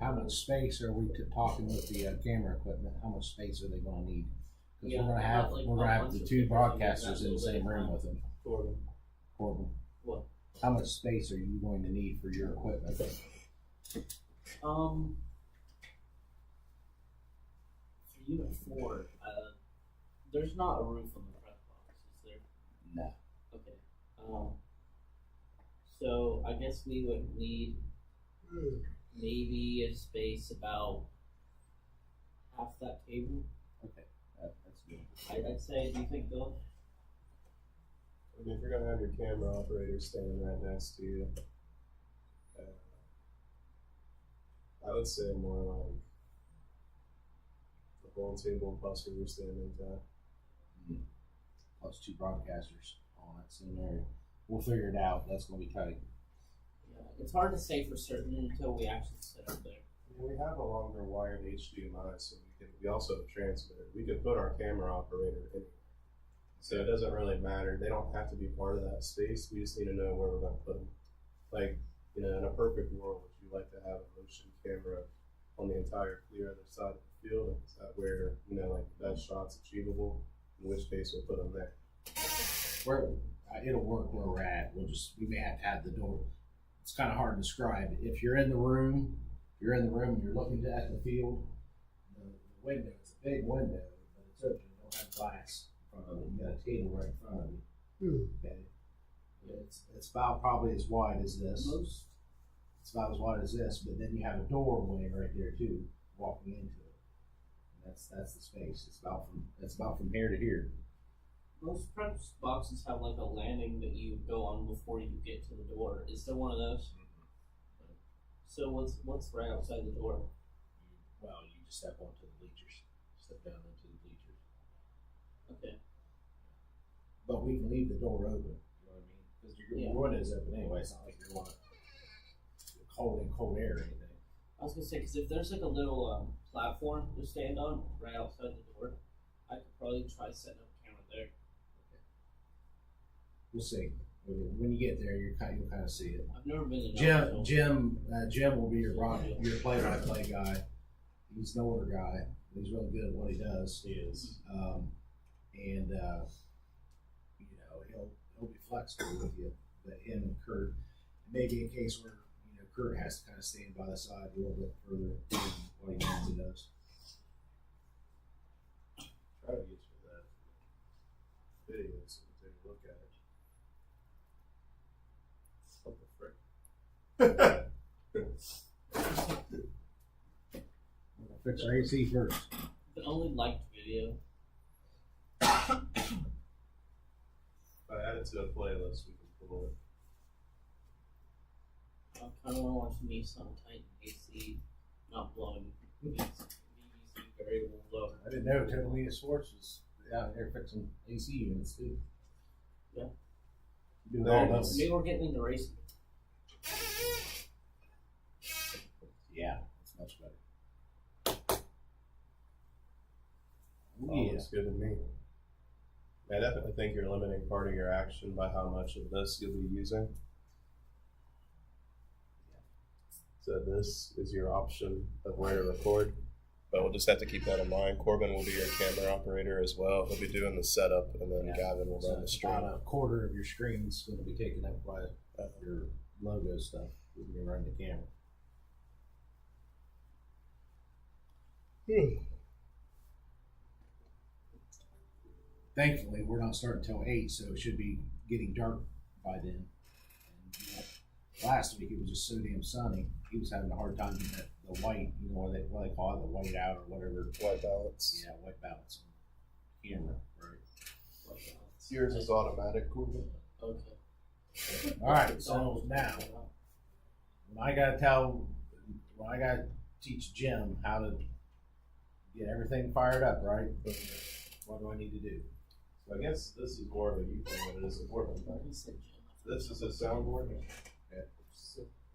How much space are we talking with the camera equipment? How much space are they going to need? Because we're gonna have the two broadcasters in the same room with them. Corbin. What? How much space are you going to need for your equipment? For unit 4, there's not a roof on the press box, is there? No. Okay. So I guess we would need maybe a space about half that table. Okay, that's good. I'd say. Do you think, Bill? I mean, if you're gonna have your camera operator standing right next to you, I would say more like the whole table plus where you're standing at. Plus 2 broadcasters on that same area. We'll figure it out. That's going to be tight. Yeah, it's hard to say for certain until we actually sit up there. We have a longer wired HDMI, so we also have a transmitter. We could put our camera operator in. So it doesn't really matter. They don't have to be part of that space. We just need to know where we're going to put them. Like, in a perfect world, would you like to have a motion camera on the entire clear other side of the field? Is that where, like the best shot's achievable? In which case, we'll put them there. It'll work where we're at. We may have to have the door. It's kind of hard to describe. If you're in the room, you're looking at the field, the window, it's a big window, but it's open. You don't have glass in front of it. You got a table right in front of you. Okay. It's about probably as wide as this. It's about as wide as this, but then you have a doorway right there too, walking into it. And that's the space. It's about from here to here. Most press boxes have like a landing that you go on before you get to the door. Is there one of those? So what's right outside the door? Well, you just step onto the bleachers. Step down into the bleachers. Okay. But we can leave the door open. You know what I mean? Because your window is open anyway. It's not like you want cold air or anything. I was gonna say, because if there's like a little platform to stand on right outside the door, I could probably try setting up a camera there. We'll see. When you get there, you'll kind of see it. I've never been in Jim will be your play-by-play guy. He's an older guy. He's really good at what he does. He is. He'll be flexible with you. But him and Kurt, maybe a case where Kurt has to kind of stand by the side a little bit further than what he normally does. Try to get you that video so we can take a look at it. What the frick? We'll fix our AC first. The only liked video. If I add it to a playlist, we can pull it. I kind of want to watch Nissan Titan AC not blowing BBC very low. I didn't know Catalina Sports was out there fixing AC units too. Yeah. Doing all this. Maybe we're getting into racing. Yeah, it's much better. Looks good to me. I definitely think you're limiting part of your action by how much of this you'll be using. So this is your option of where to record, but we'll just have to keep that in mind. Corbin will be your camera operator as well. He'll be doing the setup, and then Gavin will run the stream. About a quarter of your screen is going to be taken up by your logo stuff when you run the camera. Thankfully, we're not starting until 8, so it should be getting dark by then. And, last week it was just so damn sunny. He was having a hard time getting the white, what they call it, the white out or whatever. White balance. Yeah, white balance on camera, right? White balance. Yours is automatic, Corbin. Okay. All right, so now when I gotta teach Jim how to get everything fired up, right? What do I need to do? So I guess this is more of a you thing than it is a Portland thing. This is a soundboard.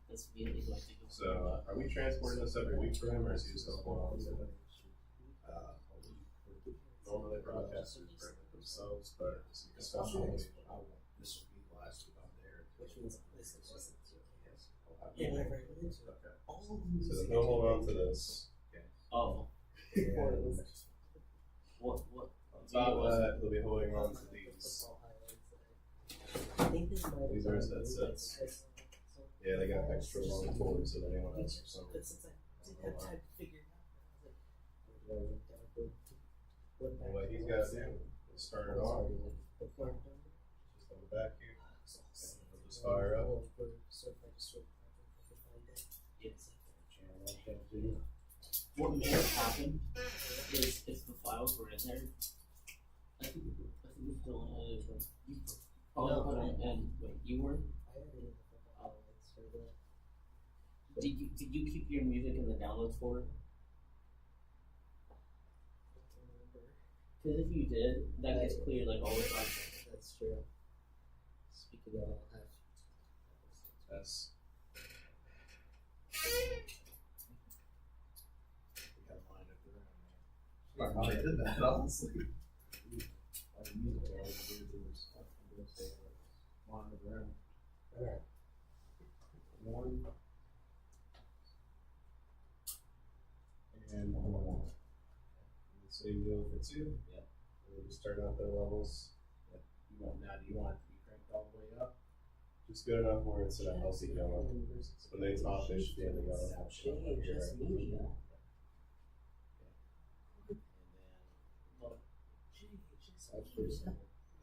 That's really like to go. So are we transporting this every week for him, or is he just going on to it? Normally broadcasters bring it themselves, but especially This will be the last week I'm there. Which means this is just. Okay. Yeah, whenever I went into it. All of them. So he'll hold on to this. Oh. What? On top of that, he'll be holding on to these. I think this might. These are his headsets. Yeah, they got extra long cords so that anyone else for some But reason. since I didn't have time to figure it out, What he's got to do is start it off just on the back here. It'll just fire up. Yes. What may have happened is if the files were in there, I think we're still in it. You probably put it in. Wait, you were? Did you keep your music in the downloads folder? Because if you did, that gets cleared like all the time. That's true. Speaking of, I'll have. That's I probably did that, honestly. and same deal for two. Yep. We'll just turn out their levels. Do you want it to be cranked all the way up? Just good enough where it's at a healthy yellow. When they talk, they should be in the yellow. Just media.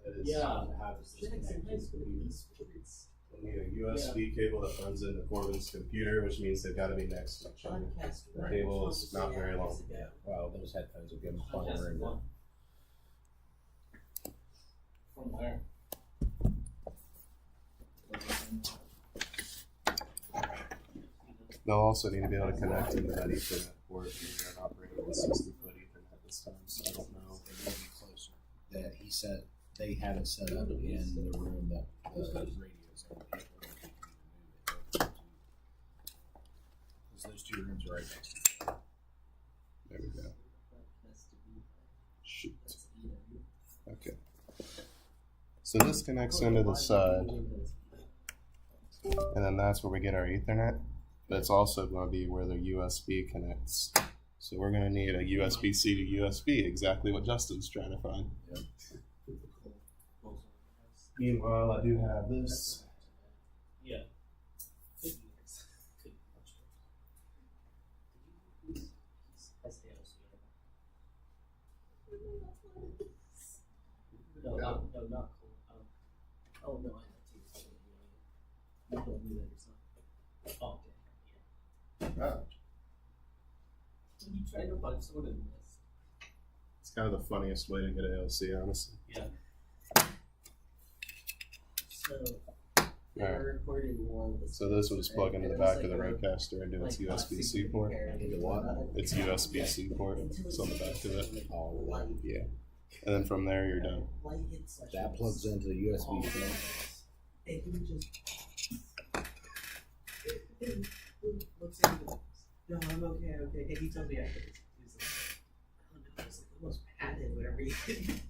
That is, Yeah. How does this Jackson connect High to School the computer? esports. we need a USB cable that runs into Corbin's computer, which means they've got to be next to each other. Podcast. The cable is not very long. Yeah, well, those headphones will give them Podcast fire and one. From where? They'll also need to be able to connect into that Ethernet port. They're not operating with 60-foot Ethernet this time, so I don't know. it will be closer. That he said they have it set up in the room that the radios are. Because those two rooms are right next to each other. There we go. Shoot. Okay. So this connects into the side, and then that's where we get our Ethernet. But it's also going to be where the USB connects. So we're going to need a USB-C to USB, exactly what Justin's trying to find. Meanwhile, I do have this. Yeah. No, not cool. Oh no, I have two. You don't do that yourself. Oh, okay. Yeah. Oh. You tried to find someone in this. It's kind of the funniest way to get AOC, honestly. Yeah. So, Alright. they're recording one. So this will just plug into the back of the Rodecaster into its USB-C port. Into what? It's USB-C port. It's on the back of it. Oh, wow. Yeah. And then from there, you're done. Light hit sessions. That plugs into the USB thing. And he just looks at me. No, I'm okay. And he tells me after this. He's like, oh no, it's like almost padded whatever you did.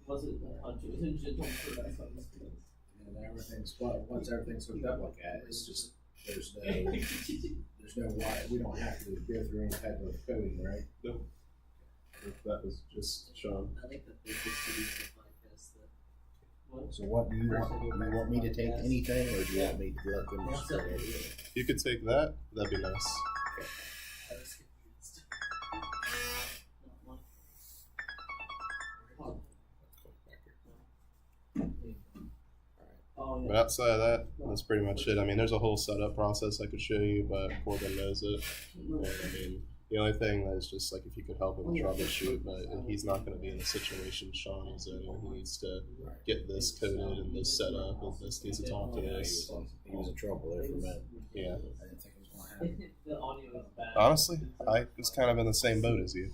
Was it gentle for that something? And everything's, once everything's hooked up like that, it's just, there's no wire. We don't have to go through any type of coding, right? Nope. That was just Sean. I like that they just released the podcast that. What? So what do you want? Do you want me to take anything, or do you want me to let them just go? If you could take that, that'd be nice. I was confused. Oh But yeah. outside of that, that's pretty much it. I mean, there's a whole setup process I could show you, but Corbin knows it. And I mean, The only thing that is just like if you could help him troubleshoot, but he's not going to be in the situation Sean is in where he needs to get this coded and this set up and this needs to talk to this. He was in trouble there for a minute. Yeah. I didn't think it was going to happen. The audio is bad. Honestly, I was kind of in the same boat as you.